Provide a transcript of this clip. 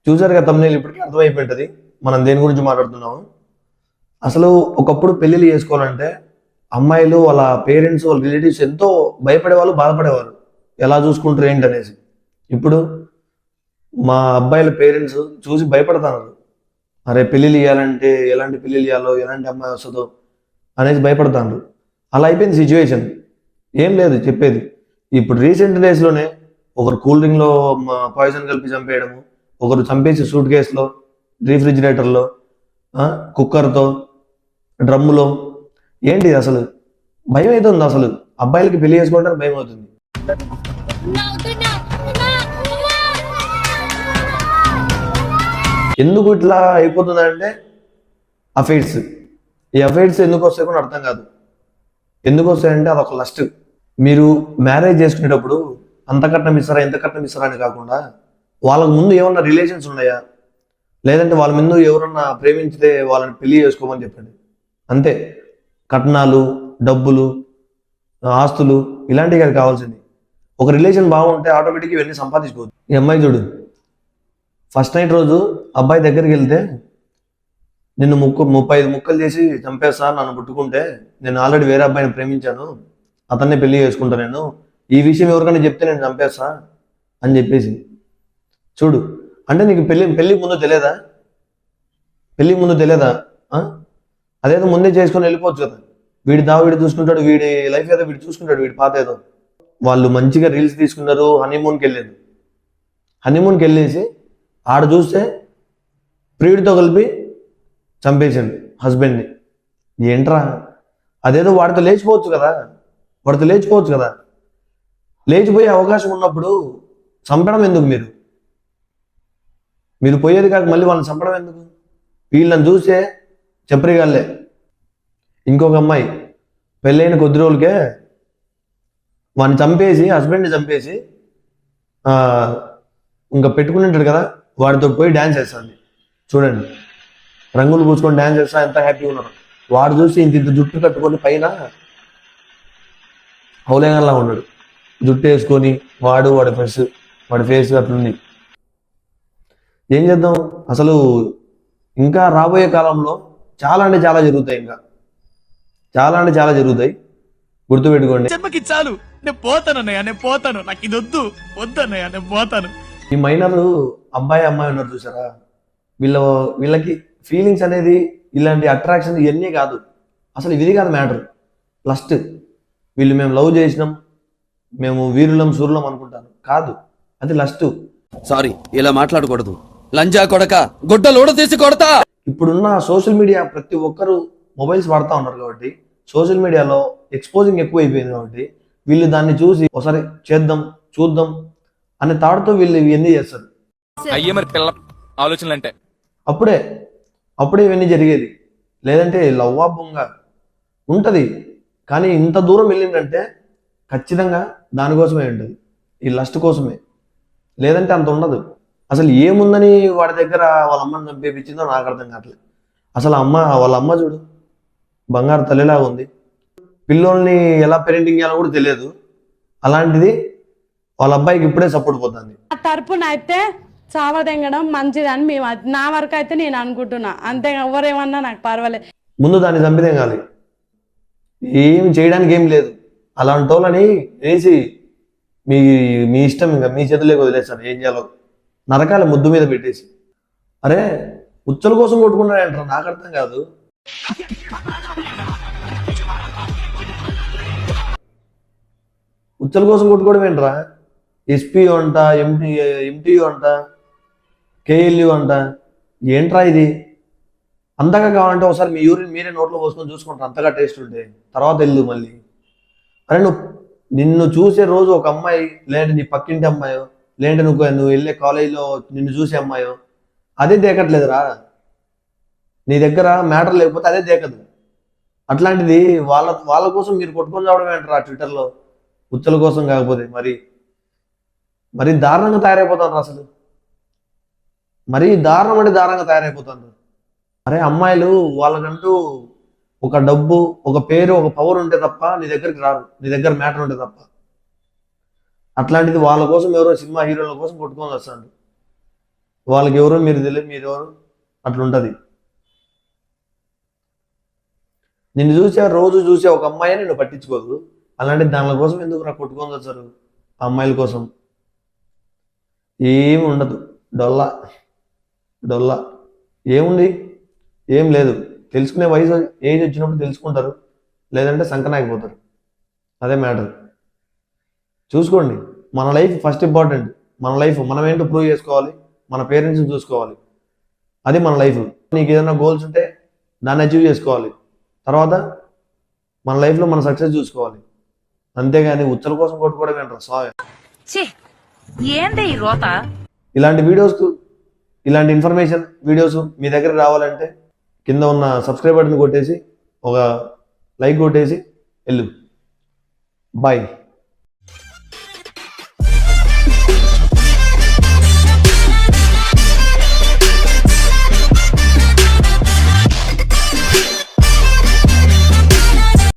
చూసారు కదా తమ్ముళ్ళు, ఇప్పటికీ అర్థమైపోయింటది మనం దేని గురించి మాట్లాడుతున్నాము. అసలు ఒకప్పుడు పెళ్లిళ్ళు చేసుకోవాలంటే అమ్మాయిలు వాళ్ళ పేరెంట్స్ వాళ్ళ రిలేటివ్స్ ఎంతో భయపడేవాళ్ళు, బాధపడేవారు ఎలా చూసుకుంటారు ఏంటనేసి. ఇప్పుడు మా అబ్బాయిల పేరెంట్స్ చూసి భయపడతారు. అరే పెళ్ళిళ్ళు ఇవ్వాలంటే ఎలాంటి పెళ్ళిళ్ళు ఇవ్వాలో, ఎలాంటి అమ్మాయి వస్తుందో అనేసి భయపడతారు. అలా అయిపోయింది సిచ్యువేషన్. ఏం లేదు చెప్పేది. ఇప్పుడు రీసెంట్ డేస్లోనే ఒకరు కూల్ డ్రింక్లో పాయిజన్ కలిపి చంపేయడము, ఒకరు చంపేసి సూట్ కేసులో, రీఫ్రిజిరేటర్లో, కుక్కర్తో, డ్రమ్ములో. ఏంటి అసలు భయం అవుతుంది. అసలు అబ్బాయిలకి పెళ్లి చేసుకోవడానికి భయం అవుతుంది. ఎందుకు ఇట్లా అయిపోతుందంటే అఫైర్స్. ఈ అఫైర్స్ ఎందుకు వస్తాయి కూడా అర్థం కాదు. ఎందుకు వస్తాయంటే అదొక లస్ట్. మీరు మ్యారేజ్ చేసుకునేటప్పుడు అంత కట్నం ఇస్తారా, ఎంత కట్నం ఇస్తారా అని కాకుండా వాళ్ళకు ముందు ఏమన్నా రిలేషన్స్ ఉన్నాయా, లేదంటే వాళ్ళ ముందు ఎవరన్నా ప్రేమించితే వాళ్ళని పెళ్లి చేసుకోమని చెప్పండి. అంతే. కట్నాలు, డబ్బులు, ఆస్తులు ఇలాంటివి కాదు కావాల్సింది. ఒక రిలేషన్ బాగుంటే ఆటోమేటిక్గా ఇవన్నీ సంపాదించుకోవచ్చు. ఈ అమ్మాయి చూడు, ఫస్ట్ నైట్ రోజు అబ్బాయి దగ్గరికి వెళ్తే నిన్ను 35 ముక్కలు చేసి చంపేస్తా, నన్ను పుట్టుకుంటే నేను ఆల్రెడీ వేరే అబ్బాయిని ప్రేమించాను, అతన్నే పెళ్లి చేసుకుంటా, నేను ఈ విషయం ఎవరికైనా చెప్తే నేను చంపేస్తా అని చెప్పేసి. చూడు, అంటే నీకు పెళ్లికి ముందు తెలియదా? పెళ్లికి ముందు తెలియదా? అదేదో ముందే చేసుకొని వెళ్ళిపోవచ్చు కదా. వీడి వీడు చూసుకుంటాడు, వీడి లైఫ్ ఏదో వీడు చూసుకుంటాడు, వీడి పాత ఏదో. వాళ్ళు మంచిగా రీల్స్ తీసుకున్నారు, హనీమూన్కి వెళ్ళారు. హనీమూన్కి వెళ్ళేసి ఆడ చూస్తే ప్రియుడితో కలిపి చంపేసాడు హస్బెండ్ని. ఏంట్రా, అదేదో వాడితో లేచిపోవచ్చు కదా. లేచిపోయే అవకాశం ఉన్నప్పుడు చంపడం ఎందుకు? మీరు పోయేది కాక మళ్ళీ వాళ్ళని చంపడం ఎందుకు? వీళ్ళని చూసే చెప్పరిగాళ్ళే. ఇంకొక అమ్మాయి పెళ్ళైన కొద్ది రోజులకే వాడిని చంపేసి, హస్బెండ్ని చంపేసి ఇంకా పెట్టుకుని ఉంటాడు కదా, వాడితో పోయి డ్యాన్స్ చేస్తుంది. చూడండి, రంగులు పూసుకొని డ్యాన్స్ చేస్తా ఎంత హ్యాపీగా ఉన్నారు. వాడు చూసి ఇంత జుట్టు కట్టుకొని పైన హౌలేగన్లా ఉన్నాడు, జుట్టు వేసుకొని. వాడి ఫేస్ అట్లుంది. ఏం చేద్దాం? అసలు ఇంకా రాబోయే కాలంలో చాలా అంటే చాలా జరుగుతాయి. ఇంకా చాలా అంటే చాలా జరుగుతాయి. గుర్తుపెట్టుకోండి. చాలు, నేను పోతాను, నాకు ఇది వద్దన్నయ్య, నేను పోతాను. ఈ మైనర్లు అబ్బాయి అమ్మాయి ఉన్నారు చూసారా, వీళ్ళకి ఫీలింగ్స్ అనేది, ఇలాంటి అట్రాక్షన్ ఇవన్నీ కాదు. అసలు ఇది కాదు మ్యాటర్. లస్ట్. వీళ్ళు మేము లవ్ చేసినాం, మేము వీరులం సూరులం అనుకుంటాను. కాదు, అది లస్ట్. సారీ, ఇలా మాట్లాడకూడదు. లంజా కొడక, గుడ్డలోడ తీసి కొడతా. ఇప్పుడున్న సోషల్ మీడియా ప్రతి ఒక్కరు మొబైల్స్ వాడుతూ ఉన్నారు కాబట్టి సోషల్ మీడియాలో ఎక్స్పోజింగ్ ఎక్కువ అయిపోయింది కాబట్టి వీళ్ళు దాన్ని చూసి ఒకసారి చూద్దాం అనే తాడుతో వీళ్ళు ఇవన్నీ చేస్తారు. అయ్యే మరి పిల్ల ఆలోచనలు అంటే అప్పుడే ఇవన్నీ జరిగేది. లేదంటే లవ్వా బొంగ ఉంటుంది. కానీ ఇంత దూరం వెళ్ళిందంటే ఖచ్చితంగా దానికోసమే ఉంటుంది, ఈ లస్ట్ కోసమే. లేదంటే అంత ఉండదు. అసలు ఏముందని వాడి దగ్గర వాళ్ళ అమ్మని చంపేపించిందో నాకు అర్థం కావట్లేదు. అసలు వాళ్ళ అమ్మ చూడు, బంగారు తల్లిలా ఉంది. పిల్లోల్ని ఎలా పేరెంటింగ్ చేయాలో కూడా తెలియదు. అలాంటిది వాళ్ళ అబ్బాయికి ఇప్పుడే సపోర్ట్ పోతుంది. తరపున అయితే చావదెంగడం మంచిదని మేము, నా వరకు అయితే నేను అనుకుంటున్నా. అంతే, ఎవరేమన్నా నాకు పర్వాలేదు. ముందు దాన్ని చంపిదేంగాలి. ఏమి చేయడానికి ఏం లేదు. అలాంటి వాళ్ళని వేసి మీ ఇష్టం, ఇంకా మీ చేతుల్లోకి వదిలేస్తారు. ఏం చేయాలో నరకాల ముద్దు మీద పెట్టేసి. అరే ఉచ్చల కోసం కొట్టుకున్నాడంటారా, నాకు అర్థం కాదు. ఉచ్చల కోసం కొట్టుకోవడం ఏంట్రా? ఎస్పీ అంట, ఎంటీయూ అంట, కేఎల్యూ అంట. ఏంట్రా ఇది? అంతగా కావాలంటే ఒకసారి మీ యూరిన్ మీరే నోట్లో పోసుకొని చూసుకుంటారు, అంతగా టేస్ట్ ఉంటే. తర్వాత వెళ్ళు మళ్ళీ. అరే నిన్ను చూసే రోజు ఒక అమ్మాయి, లేదంటే నీ పక్కింటి అమ్మాయో, లేదంటే నువ్వు వెళ్ళే కాలేజీలో నిన్ను చూసే అమ్మాయో, అదే దేకట్లేదురా. నీ దగ్గర మ్యాటర్ లేకపోతే అదే దేకదు. అట్లాంటిది వాళ్ళ కోసం మీరు కొట్టుకొని రావడం ఏంటారా ట్విట్టర్లో? ఉచ్చల కోసం కాకపోతే మరి దారుణంగా తయారైపోతాను. అసలు మరీ దారుణం అంటే దారుణంగా తయారైపోతాను. అరే అమ్మాయిలు వాళ్ళకంటూ ఒక డబ్బు, ఒక పేరు, ఒక పవర్ ఉంటే తప్ప నీ దగ్గరికి రారు, నీ దగ్గర మ్యాటర్ ఉంటే తప్ప. అట్లాంటిది వాళ్ళ కోసం ఎవరో సినిమా హీరోల కోసం కొట్టుకొని వస్తాడు. వాళ్ళకి ఎవరో మీరు తెలియదు, మీరు ఎవరు అట్లుంటుంది. నిన్ను చూసే రోజు చూసే ఒక అమ్మాయి నిన్ను పట్టించుకోదు, అలాంటి దాని కోసం ఎందుకు నాకు కొట్టుకొని వచ్చారు ఆ అమ్మాయిల కోసం? ఏమి ఉండదు, డొల్లా డొల్లా ఏముంది, ఏం లేదు. తెలుసుకునే వయసు ఏజ్ వచ్చినప్పుడు తెలుసుకుంటారు, లేదంటే సంకనాగిపోతారు. అదే మ్యాటర్. చూసుకోండి, మన లైఫ్ ఫస్ట్ ఇంపార్టెంట్. మన లైఫ్ మనం ఏంటో ప్రూవ్ చేసుకోవాలి, మన పేరెంట్స్ని చూసుకోవాలి. అది మన లైఫ్. నీకు ఏదైనా గోల్స్ ఉంటే దాన్ని అచీవ్ చేసుకోవాలి. తర్వాత మన లైఫ్లో మన సక్సెస్ చూసుకోవాలి. అంతేగాని ఉచ్చల కోసం కొట్టుకోవడం ఏంటారు స్వామి. ఏందే ఈ రోత? ఇలాంటి వీడియోస్, ఇలాంటి ఇన్ఫర్మేషన్ వీడియోస్ మీ దగ్గర రావాలంటే కింద ఉన్న సబ్స్క్రైబ్ బటన్ కొట్టేసి ఒక లైక్ కొట్టేసి వెళ్ళు. బాయ్.